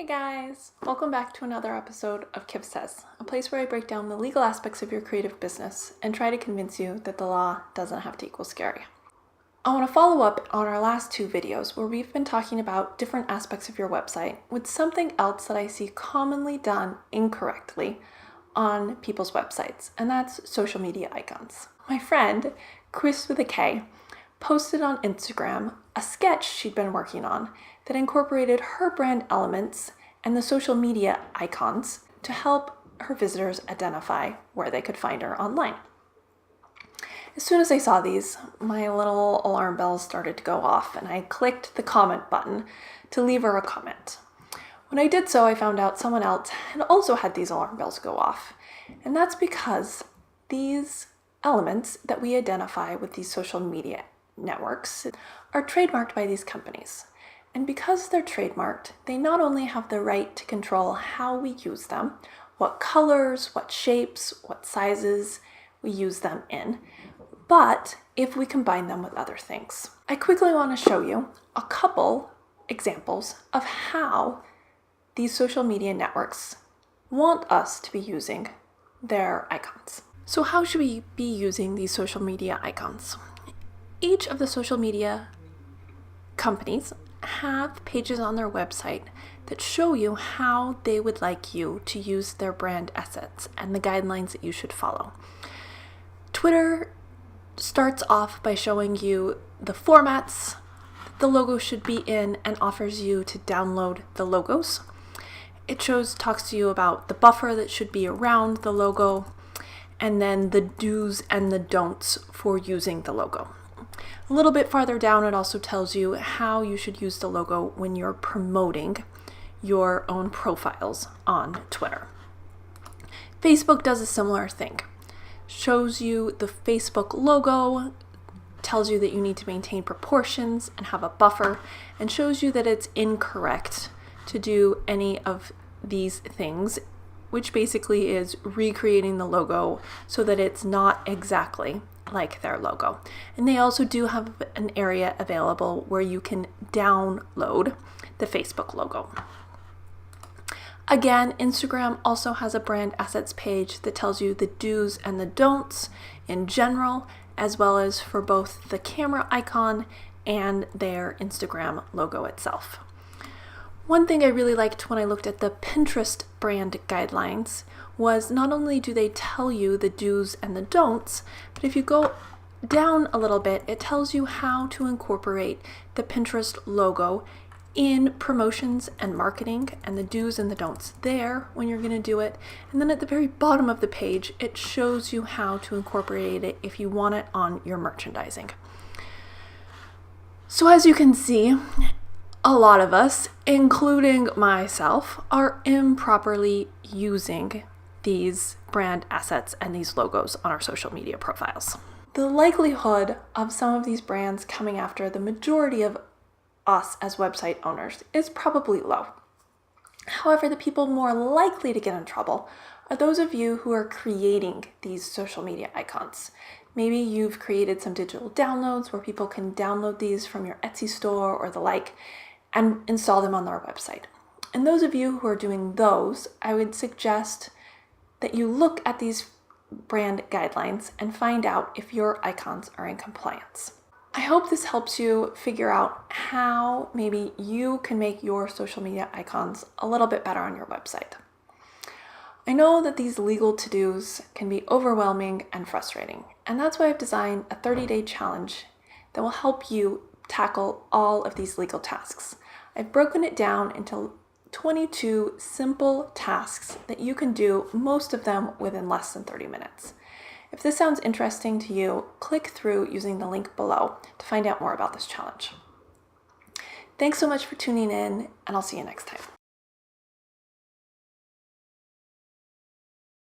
Hey guys! Welcome back to another episode of Kiff Says, a place where I break down the legal aspects of your creative business and try to convince you that the law doesn't have to equal scary. I want to follow up on our last two videos where we've been talking about different aspects of your website with something else that I see commonly done incorrectly on people's websites, and that's social media icons. My friend, Chris with a K, posted on Instagram a sketch she'd been working on that incorporated her brand elements and the social media icons to help her visitors identify where they could find her online. As soon as I saw these, my little alarm bells started to go off and I clicked the comment button to leave her a comment. When I did so, I found out someone else had also had these alarm bells go off. And that's because these elements that we identify with these social media networks are trademarked by these companies. And because they're trademarked, they not only have the right to control how we use them, what colors, what shapes, what sizes we use them in, but if we combine them with other things. I quickly want to show you a couple examples of how these social media networks want us to be using their icons. So how should we be using these social media icons? Each of the social media companies have pages on their website that show you how they would like you to use their brand assets and the guidelines that you should follow. Twitter starts off by showing you the formats that the logo should be in and offers you to download the logos. It talks to you about the buffer that should be around the logo and then the do's and the don'ts for using the logo. A little bit farther down, it also tells you how you should use the logo when you're promoting your own profiles on Twitter. Facebook does a similar thing. Shows you the Facebook logo, tells you that you need to maintain proportions and have a buffer, and shows you that it's incorrect to do any of these things, which basically is recreating the logo so that it's not exactly like their logo. And they also do have an area available where you can download the Facebook logo. Again, Instagram also has a brand assets page that tells you the do's and the don'ts in general, as well as for both the camera icon and their Instagram logo itself. One thing I really liked when I looked at the Pinterest brand guidelines was not only do they tell you the do's and the don'ts, but if you go down a little bit, it tells you how to incorporate the Pinterest logo in promotions and marketing and the do's and the don'ts there when you're going to do it. And then at the very bottom of the page, it shows you how to incorporate it if you want it on your merchandising. So as you can see, a lot of us, including myself, are improperly using these brand assets and these logos on our social media profiles. The likelihood of some of these brands coming after the majority of us as website owners is probably low. However, the people more likely to get in trouble are those of you who are creating these social media icons. Maybe you've created some digital downloads where people can download these from your Etsy store or the like and install them on their website. And those of you who are doing those, I would suggest that you look at these brand guidelines and find out if your icons are in compliance. I hope this helps you figure out how maybe you can make your social media icons a little bit better on your website. I know that these legal to-dos can be overwhelming and frustrating, and that's why I've designed a 30-day challenge that will help you tackle all of these legal tasks. I've broken it down into 22 simple tasks that you can do, most of them within less than 30 minutes. If this sounds interesting to you, click through using the link below to find out more about this challenge. Thanks so much for tuning in, and I'll see you next time.